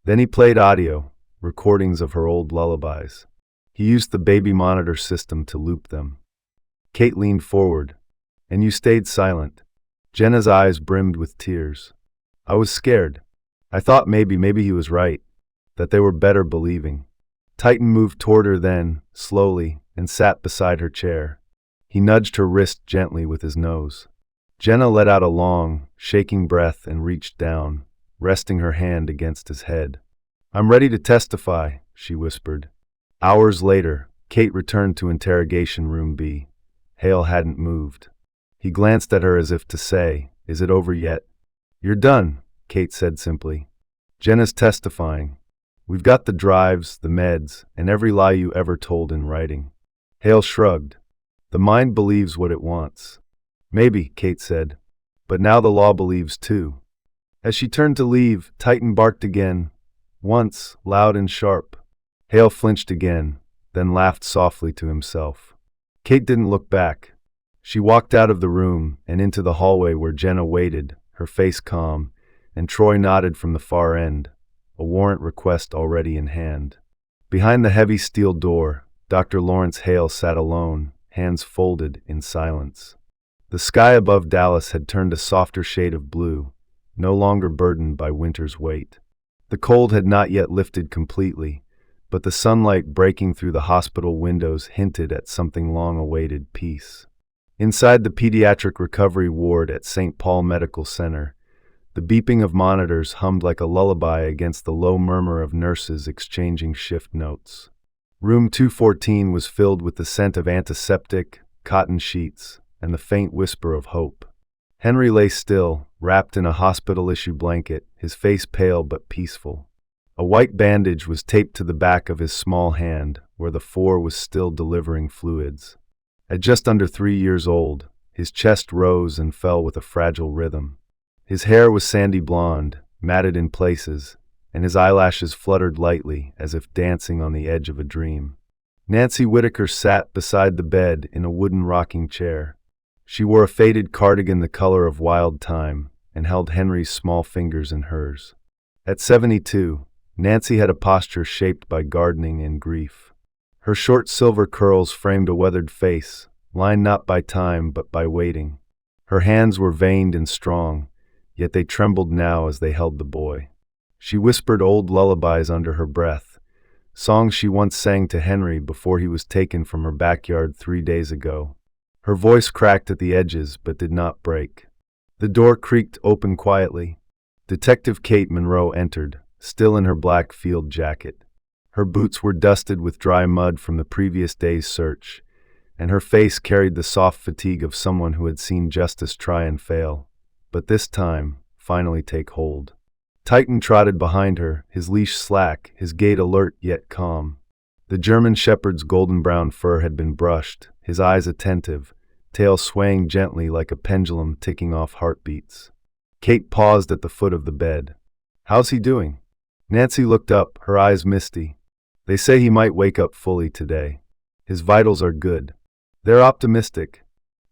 Then he played audio, recordings of her old lullabies. He used the baby monitor system to loop them. Kate leaned forward. And you stayed silent. Jenna's eyes brimmed with tears. I was scared. I thought maybe he was right, that they were better believing. Titan moved toward her then, slowly, and sat beside her chair. He nudged her wrist gently with his nose. Jenna let out a long, shaking breath and reached down, resting her hand against his head. I'm ready to testify, she whispered. Hours later, Kate returned to interrogation room B. Hale hadn't moved. He glanced at her as if to say, Is it over yet? You're done, Kate said simply. Jenna's testifying. We've got the drives, the meds, and every lie you ever told in writing. Hale shrugged. The mind believes what it wants. Maybe, Kate said. But now the law believes too. As she turned to leave, Titan barked again, once, loud and sharp. Hale flinched again, then laughed softly to himself. Kate didn't look back. She walked out of the room and into the hallway where Jenna waited, her face calm, and Troy nodded from the far end, a warrant request already in hand. Behind the heavy steel door, Dr. Lawrence Hale sat alone, hands folded in silence. The sky above Dallas had turned a softer shade of blue, no longer burdened by winter's weight. The cold had not yet lifted completely, but the sunlight breaking through the hospital windows hinted at something long-awaited peace. Inside the pediatric recovery ward at St. Paul Medical Center, the beeping of monitors hummed like a lullaby against the low murmur of nurses exchanging shift notes. Room 214 was filled with the scent of antiseptic, cotton sheets, and the faint whisper of hope. Henry lay still, wrapped in a hospital-issue blanket, his face pale but peaceful. A white bandage was taped to the back of his small hand, where the four was still delivering fluids. At just under 3 years old, his chest rose and fell with a fragile rhythm. His hair was sandy blonde, matted in places, and his eyelashes fluttered lightly as if dancing on the edge of a dream. Nancy Whitaker sat beside the bed in a wooden rocking chair. She wore a faded cardigan the color of wild thyme and held Henry's small fingers in hers. At 72, Nancy had a posture shaped by gardening and grief. Her short silver curls framed a weathered face, lined not by time but by waiting. Her hands were veined and strong, yet they trembled now as they held the boy. She whispered old lullabies under her breath, songs she once sang to Henry before he was taken from her backyard 3 days ago. Her voice cracked at the edges but did not break. The door creaked open quietly. Detective Kate Monroe entered, still in her black field jacket. Her boots were dusted with dry mud from the previous day's search, and her face carried the soft fatigue of someone who had seen justice try and fail, but this time finally take hold. Titan trotted behind her, his leash slack, his gait alert yet calm. The German shepherd's golden-brown fur had been brushed, his eyes attentive, tail swaying gently like a pendulum ticking off heartbeats. Kate paused at the foot of the bed. "How's he doing?" Nancy looked up, her eyes misty. "They say he might wake up fully today. His vitals are good." "They're optimistic."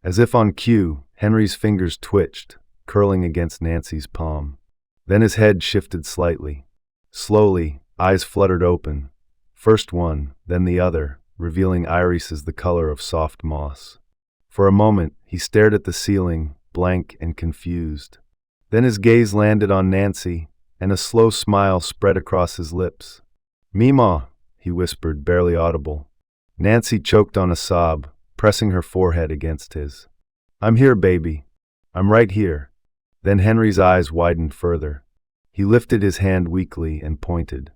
As if on cue, Henry's fingers twitched, curling against Nancy's palm. Then his head shifted slightly. Slowly, eyes fluttered open, first one, then the other, revealing irises the color of soft moss. For a moment, he stared at the ceiling, blank and confused. Then his gaze landed on Nancy, and a slow smile spread across his lips. "Mima," he whispered, barely audible. Nancy choked on a sob, pressing her forehead against his. "I'm here, baby. I'm right here." Then Henry's eyes widened further. He lifted his hand weakly and pointed.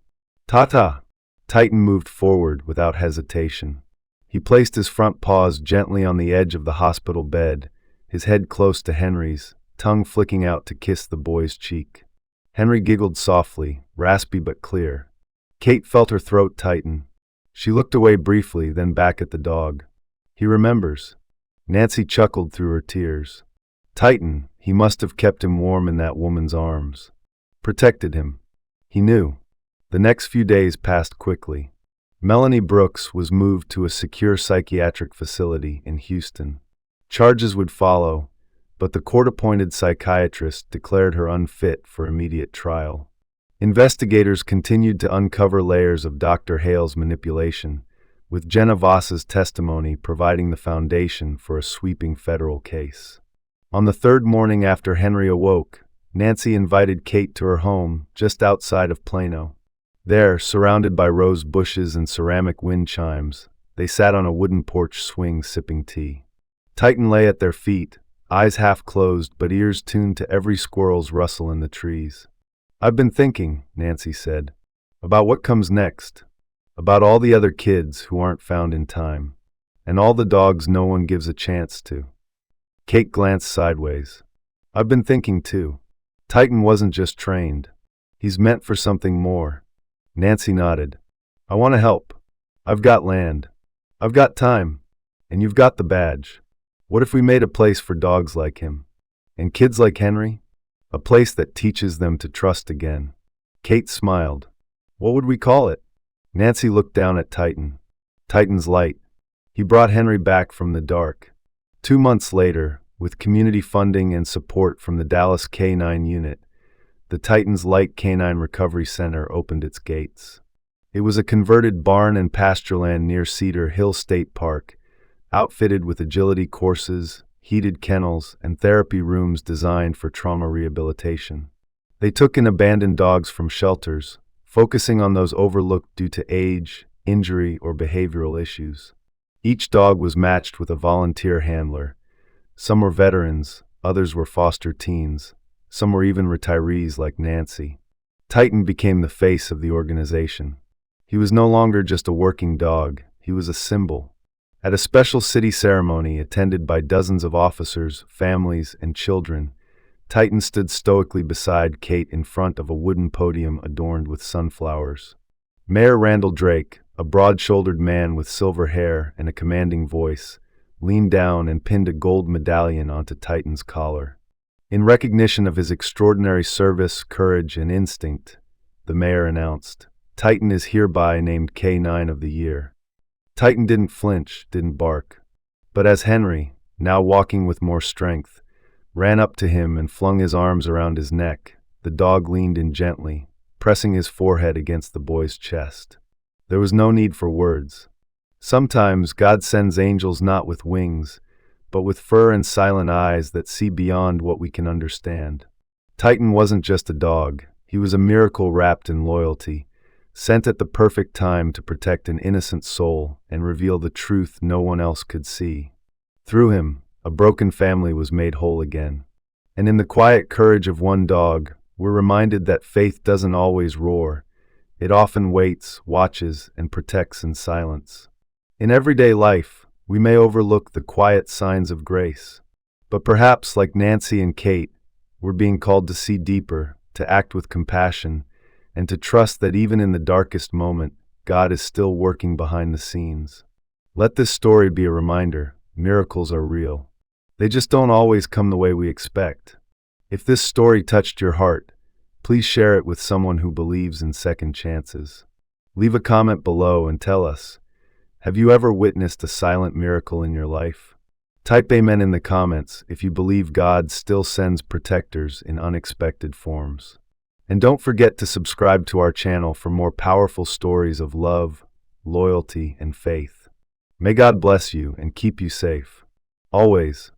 "Tata!" Titan moved forward without hesitation. He placed his front paws gently on the edge of the hospital bed, his head close to Henry's, tongue flicking out to kiss the boy's cheek. Henry giggled softly, raspy but clear. Kate felt her throat tighten. She looked away briefly, then back at the dog. "He remembers." Nancy chuckled through her tears. Titan, he must have kept him warm in that woman's arms. Protected him. He knew. The next few days passed quickly. Melanie Brooks was moved to a secure psychiatric facility in Houston. Charges would follow, but the court-appointed psychiatrist declared her unfit for immediate trial. Investigators continued to uncover layers of Dr. Hale's manipulation, with Jenna Voss's testimony providing the foundation for a sweeping federal case. On the third morning after Henry awoke, Nancy invited Kate to her home just outside of Plano. There, surrounded by rose bushes and ceramic wind chimes, they sat on a wooden porch swing sipping tea. Titan lay at their feet, eyes half closed but ears tuned to every squirrel's rustle in the trees. "I've been thinking," Nancy said, "about what comes next, about all the other kids who aren't found in time, and all the dogs no one gives a chance to." Kate glanced sideways. "I've been thinking too. Titan wasn't just trained. He's meant for something more." Nancy nodded. "I want to help. I've got land. I've got time. And you've got the badge. What if we made a place for dogs like him? And kids like Henry? A place that teaches them to trust again." Kate smiled. "What would we call it?" Nancy looked down at Titan. Titan's light. He brought Henry back from the dark. 2 months later, with community funding and support from the Dallas Canine Unit, the Titan's Light Canine Recovery Center opened its gates. It was a converted barn and pastureland near Cedar Hill State Park, outfitted with agility courses, heated kennels, and therapy rooms designed for trauma rehabilitation. They took in abandoned dogs from shelters, focusing on those overlooked due to age, injury, or behavioral issues. Each dog was matched with a volunteer handler. Some were veterans, others were foster teens, some were even retirees like Nancy. Titan became the face of the organization. He was no longer just a working dog, he was a symbol. At a special city ceremony attended by dozens of officers, families, and children, Titan stood stoically beside Kate in front of a wooden podium adorned with sunflowers. Mayor Randall Drake, a broad-shouldered man with silver hair and a commanding voice, leaned down and pinned a gold medallion onto Titan's collar. In recognition of his extraordinary service, courage, and instinct, the mayor announced, "Titan is hereby named Canine of the Year." Titan didn't flinch, didn't bark. But as Henry, now walking with more strength, ran up to him and flung his arms around his neck, the dog leaned in gently, pressing his forehead against the boy's chest. There was no need for words. Sometimes God sends angels not with wings, but with fur and silent eyes that see beyond what we can understand. Titan wasn't just a dog, he was a miracle wrapped in loyalty, sent at the perfect time to protect an innocent soul and reveal the truth no one else could see. Through him, a broken family was made whole again. And in the quiet courage of one dog, we're reminded that faith doesn't always roar. It often waits, watches, and protects in silence. In everyday life, we may overlook the quiet signs of grace. But perhaps, like Nancy and Kate, we're being called to see deeper, to act with compassion, and to trust that even in the darkest moment, God is still working behind the scenes. Let this story be a reminder, miracles are real. They just don't always come the way we expect. If this story touched your heart, please share it with someone who believes in second chances. Leave a comment below and tell us, have you ever witnessed a silent miracle in your life? Type Amen in the comments if you believe God still sends protectors in unexpected forms. And don't forget to subscribe to our channel for more powerful stories of love, loyalty, and faith. May God bless you and keep you safe. Always.